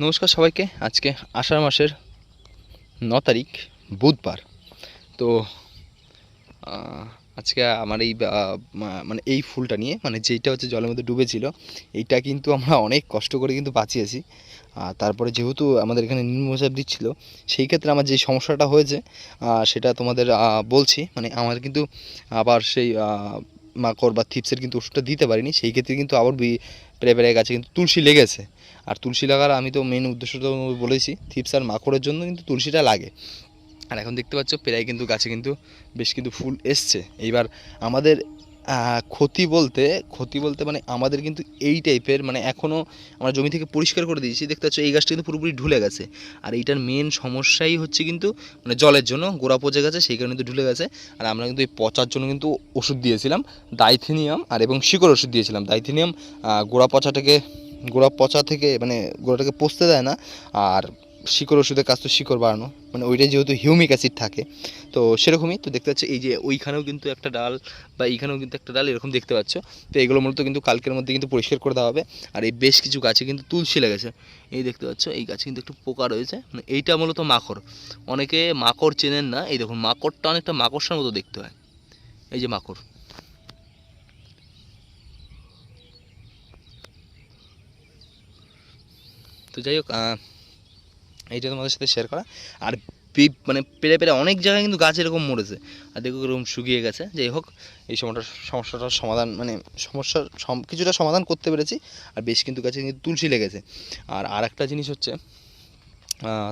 নমস্কার সবাইকে। আজকে আষাঢ় মাসের 9 তারিখ বুধবার। তো আজকে আমার এই মানে এই ফুলটা নিয়ে, মানে যেইটা হচ্ছে জলের মধ্যে ডুবেছিল, এইটা কিন্তু আমরা অনেক কষ্ট করে কিন্তু বাঁচিয়েছি। তারপরে যেহেতু আমাদের এখানে নিম্নচাপ দিচ্ছিল, সেই ক্ষেত্রে আমার যে সমস্যাটা হয়েছে সেটা তোমাদের বলছি। মানে আমার কিন্তু আবার সেই মাকড় বা থিপসের কিন্তু ওষুধটা দিতে পারিনি, সেই ক্ষেত্রে কিন্তু আবার প্রায় প্রায় গাছে কিন্তু তুলসী লেগেছে। আর তুলসী লাগার আমি তো মেন উদ্দেশ্যটা বলেছি, থিপস আর মাকড়ের জন্য কিন্তু তুলসীটা লাগে। আর এখন দেখতে পাচ্ছ প্রায় কিন্তু গাছে কিন্তু বেশ কিন্তু ফুল এসছে। এইবার আমাদের ক্ষতি বলতে মানে আমাদের কিন্তু এই টাইপের, মানে এখনও আমরা জমি থেকে পরিষ্কার করে দিয়েছি, দেখতে পাচ্ছ এই গাছটা কিন্তু পুরোপুরি ঢুলে গেছে। আর এইটার মেন সমস্যাই হচ্ছে কিন্তু মানে জলের জন্য গোড়া পচে গেছে, সেই কারণে কিন্তু ঢুলে গেছে। আর আমরা কিন্তু এই পচার জন্য কিন্তু ওষুধ দিয়েছিলাম, ডাইথেনিয়াম আর এবং শিকড় ওষুধ দিয়েছিলাম। ডাইথেনিয়াম গোড়া পচা থেকে মানে গোড়াটাকে পচতে দেয় না, আর শিকড় ওষুধের কাজ তো শিকড় বাড়ানো, মানে ওইটাই যেহেতু হিউমিক অ্যাসিড থাকে, তো সেরকমই। তো দেখতে পাচ্ছ এই যে ওইখানেও কিন্তু একটা ডাল বা এইখানেও কিন্তু একটা ডাল এরকম দেখতে পাচ্ছ। তো এগুলো মূলত কিন্তু কালকের মধ্যে কিন্তু পরিষ্কার করে দেওয়া হবে। আর এই বেশ কিছু গাছে কিন্তু তুলসী লেগেছে, এই দেখতে পাচ্ছ এই গাছে কিন্তু একটু পোকা রয়েছে, মানে এইটা মূলত মাকড়। অনেকে মাকড় চেনেন না, এই দেখুন মাকড়টা অনেকটা মাকড়সার মতো দেখতে হয়, এই যে মাকড়। তো যাই হোক, এইটা তোমাদের সাথে শেয়ার করা। আর মানে পেরে পেরে অনেক জায়গায় কিন্তু গাছ এরকম মরেছে, আর দেখো এরকম শুকিয়ে গেছে। যাই হোক, এই সমস্যাটার সমাধান, মানে সমস্যার কিছুটা সমাধান করতে পেরেছি। আর বেশ কিন্তু গাছে কিন্তু তুলসী লেগেছে। আর একটা জিনিস হচ্ছে,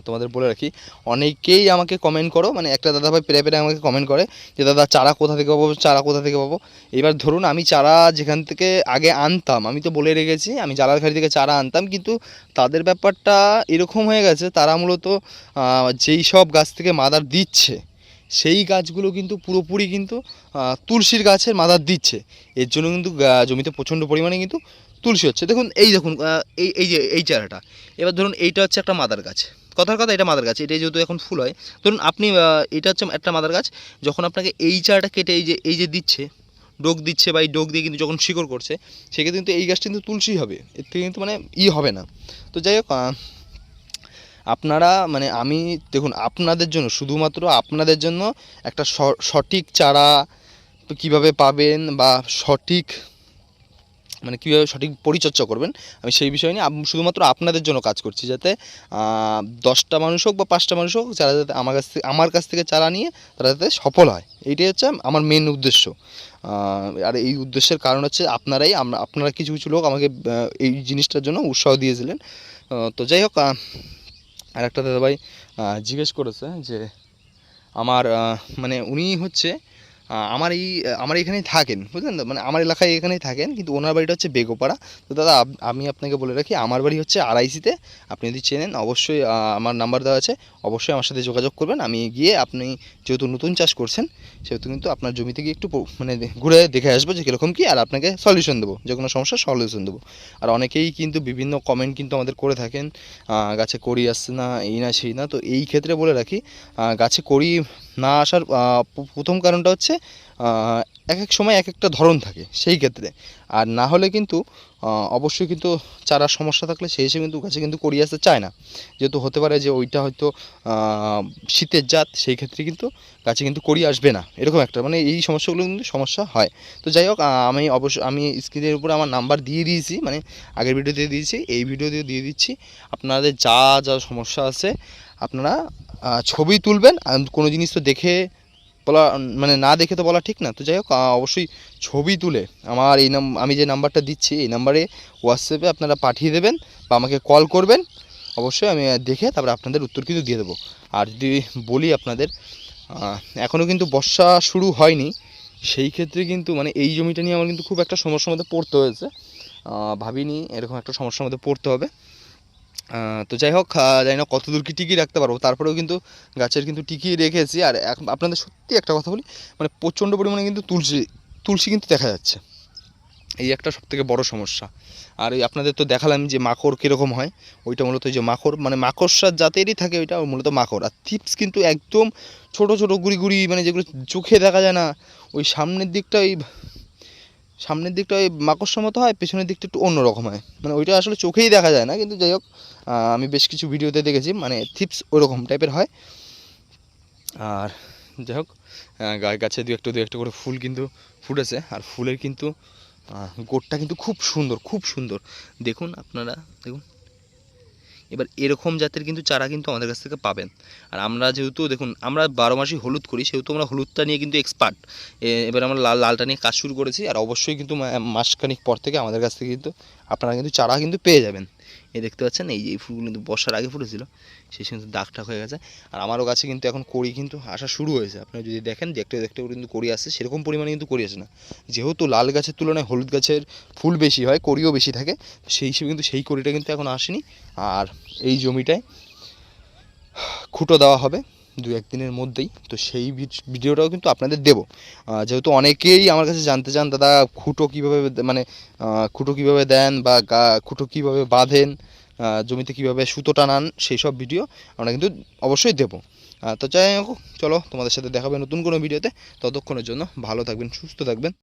তোমাদের বলে রাখি, অনেকেই আমাকে কমেন্ট করো, মানে একটা দাদাভাই পেরে পেরে আমাকে কমেন্ট করে যে দাদা চারা কোথা থেকে পাবো, চারা কোথা থেকে পাবো। এবার ধরুন আমি চারা যেখান থেকে আগে আনতাম, আমি তো বলে রেখেছি আমি জালালখাড়ি থেকে চারা আনতাম, কিন্তু তাদের ব্যাপারটা এরকম হয়ে গেছে, তারা মূলত যেই সব গাছ থেকে মাদার দিচ্ছে সেই গাছগুলো কিন্তু পুরোপুরি কিন্তু তুলসীর গাছের মাদার দিচ্ছে। এর জন্য কিন্তু জমিতে প্রচণ্ড পরিমাণে কিন্তু তুলসী হচ্ছে। দেখুন এই দেখুন, এই যে এই চারাটা, এবার ধরুন এইটা হচ্ছে একটা মাদার গাছ, কথার কথা এটা মাদার গাছ, এটা যেহেতু এখন ফুল হয়, ধরুন আপনি এটা হচ্ছে একটা মাদার গাছ, যখন আপনাকে এই চারাটা কেটে এই যে দিচ্ছে, ডোক দিচ্ছে, বা এই ডোক দিয়ে কিন্তু যখন শিকড় করছে, সেক্ষেত্রে কিন্তু এই গাছটা কিন্তু তুলসী হবে, এর থেকে কিন্তু মানে হবে না। তো যাই হোক, আপনারা মানে আমি দেখুন আপনাদের জন্য, শুধুমাত্র আপনাদের জন্য একটা সঠিক চারা কীভাবে পাবেন বা সঠিক মানে কীভাবে সঠিক পরিচর্যা করবেন, আমি সেই বিষয় নিয়ে শুধুমাত্র আপনাদের জন্য কাজ করছি, যাতে 10টা মানুষ হোক বা 5টা মানুষ হোক, যারা যাতে আমার কাছ থেকে চারা নিয়ে তারা যাতে সফল হয়, এইটাই হচ্ছে আমার মেন উদ্দেশ্য। আর এই উদ্দেশ্যের কারণ হচ্ছে আপনারা কিছু কিছু লোক আমাকে এই জিনিসটার জন্য উৎসাহ দিয়েছিলেন। তো যাই হোক, আর একটা দাদাভাই জিজ্ঞেস করেছে যে আমার মানে উনি হচ্ছে আমার এখানেই থাকেন, বুঝলেন তো, মানে আমার এলাকায় এখানেই থাকেন, কিন্তু ওনার বাড়িটা হচ্ছে বেগোপাড়া। তো দাদা আমি আপনাকে বলে রাখি, আমার বাড়ি হচ্ছে আড়াইশিতে, আপনি যদি চেনেন অবশ্যই আমার নাম্বার দেওয়া আছে, অবশ্যই আমার সাথে যোগাযোগ করবেন। আমি গিয়ে, আপনি যেহেতু নতুন চাষ করছেন, সেহেতু কিন্তু আপনার জমিতে গিয়ে একটু মানে ঘুরে দেখে আসবো যে কীরকম কী, আর আপনাকে সলিউশন দেবো, যে কোনো সমস্যার সলিউশন দেবো। আর অনেকেই কিন্তু বিভিন্ন কমেন্ট কিন্তু আমাদের করে থাকেন, গাছে কড়ি আসছে না, এই না সেই না। তো এই ক্ষেত্রে বলে রাখি, গাছে কড়ি না আসার প্রথম কারণটা হচ্ছে এক এক সময় এক একটা ধরন থাকে সেই ক্ষেত্রে। আর না হলে কিন্তু অবশ্যই কিন্তু চারার সমস্যা থাকলে সেই হিসেবে কিন্তু গাছে কিন্তু কড়ি আসতে চায় না, যেহেতু হতে পারে যে ওইটা হয়তো শীতের জাত, সেই ক্ষেত্রে কিন্তু গাছে কিন্তু কড়ি আসবে না, এরকম একটা মানে এই সমস্যাগুলো কিন্তু সমস্যা হয়। তো যাই হোক, আমি স্ক্রিনের উপরে আমার নাম্বার দিয়ে দিয়েছি, মানে আগের ভিডিওতে দিয়েছি, এই ভিডিওতে দিয়ে দিচ্ছি। আপনাদের যা যা সমস্যা আছে আপনারা ছবি তুলবেন, কোনো জিনিস তো দেখে বলা, মানে না দেখে তো বলা ঠিক না। তো যাই হোক, অবশ্যই ছবি তুলে আমার আমি যে নাম্বারটা দিচ্ছি এই নাম্বারে হোয়াটসঅ্যাপে আপনারা পাঠিয়ে দেবেন বা আমাকে কল করবেন, অবশ্যই আমি দেখে তারপরে আপনাদের উত্তর কিন্তু দিয়ে দেবো। আর যদি বলি আপনাদের, এখনও কিন্তু বর্ষা শুরু হয়নি, সেই ক্ষেত্রে কিন্তু মানে এই জমিটা নিয়ে আমার কিন্তু খুব একটা সমস্যার মধ্যে পড়তে হয়েছে, ভাবিনি এরকম একটা সমস্যার মধ্যে পড়তে হবে। তো যাই হোক, জানি না কত দূর কি টিকিয়ে রাখতে পারবো, তারপরেও কিন্তু গাছের কিন্তু টিকিয়ে রেখেছি। আর আপনাদের সত্যি একটা কথা বলি, মানে প্রচণ্ড পরিমাণে কিন্তু তুলসী কিন্তু দেখা যাচ্ছে, এই একটা সবথেকে বড় সমস্যা। আর ওই আপনাদের তো দেখালাম যে মাকড় কীরকম হয়, ওইটা মূলত ওই যে মাকড়, মানে মাকড়সার জাতেরই থাকে ওইটা, মূলত মাকড়। আর থিপস কিন্তু একদম ছোটো ছোটো গুড়ি গুড়ি, মানে যেগুলো চোখে দেখা যায় না, ওই সামনের দিকটা ওই সামনের দিকটা ওই মাকড়সার মতো হয়, পেছনের দিকটা একটু অন্যরকম হয়, মানে ওইটা আসলে চোখেই দেখা যায় না, কিন্তু যাই হোক আমি বেশ কিছু ভিডিওতে দেখেছি মানে থিপস ওরকম টাইপের হয়। আর যাই হোক গাছে দু একটা করে ফুল কিন্তু ফুটেছে, আর ফুলের কিন্তু গোটটা কিন্তু খুব সুন্দর, খুব সুন্দর। দেখুন আপনারা, দেখুন এবার এরকম জাতের কিন্তু চারা কিন্তু আমাদের কাছ থেকে পাবেন। আর আমরা যেহেতু দেখুন আমরা 12 মাসই হলুদ করি, সেহেতু আমরা হলুদটা নিয়ে কিন্তু এক্সপার্ট। এবার আমরা লালটা নিয়ে কাজ শুরু করেছি, আর অবশ্যই কিন্তু মাসখানিক পর থেকে আমাদের কাছ থেকে কিন্তু আপনারা কিন্তু চারা কিন্তু পেয়ে যাবেন। এই দেখতে পাচ্ছেন, এই যে এই ফুলগুলো কিন্তু বর্ষার আগে ফুটেছিল, সেই সময় দাগ টাক হয়ে গেছে। আর আমারও গাছে কিন্তু এখন কড়ি কিন্তু আসা শুরু হয়েছে। আপনারা যদি দেখেন যে একটা দেখতে কিন্তু কড়ি আসছে, সেরকম পরিমাণে কিন্তু কড়ি আসে না, যেহেতু লাল গাছের তুলনায় হলুদ গাছের ফুল বেশি হয়, কড়িও বেশি থাকে, সেই হিসেবে কিন্তু সেই কড়িটা কিন্তু এখন আসেনি। আর এই জমিটায় খুঁটো দেওয়া হবে 2-1 দিনের মধ্যেই, তো সেই ভিডিওটাও কিন্তু আপনাদের দেবো। যেহেতু অনেকেই আমার কাছে জানতে চান দাদা খুঁটো কীভাবে মানে খুঁটো কীভাবে দেন বা খুঁটো কীভাবে বাঁধেন, জমিতে কীভাবে সুতো টানান, সেই সব ভিডিও আমরা কিন্তু অবশ্যই দেবো। তো যাই হোক, চলো তোমাদের সাথে দেখাবে নতুন কোনো ভিডিওতে। ততক্ষণের জন্য ভালো থাকবেন, সুস্থ থাকবেন।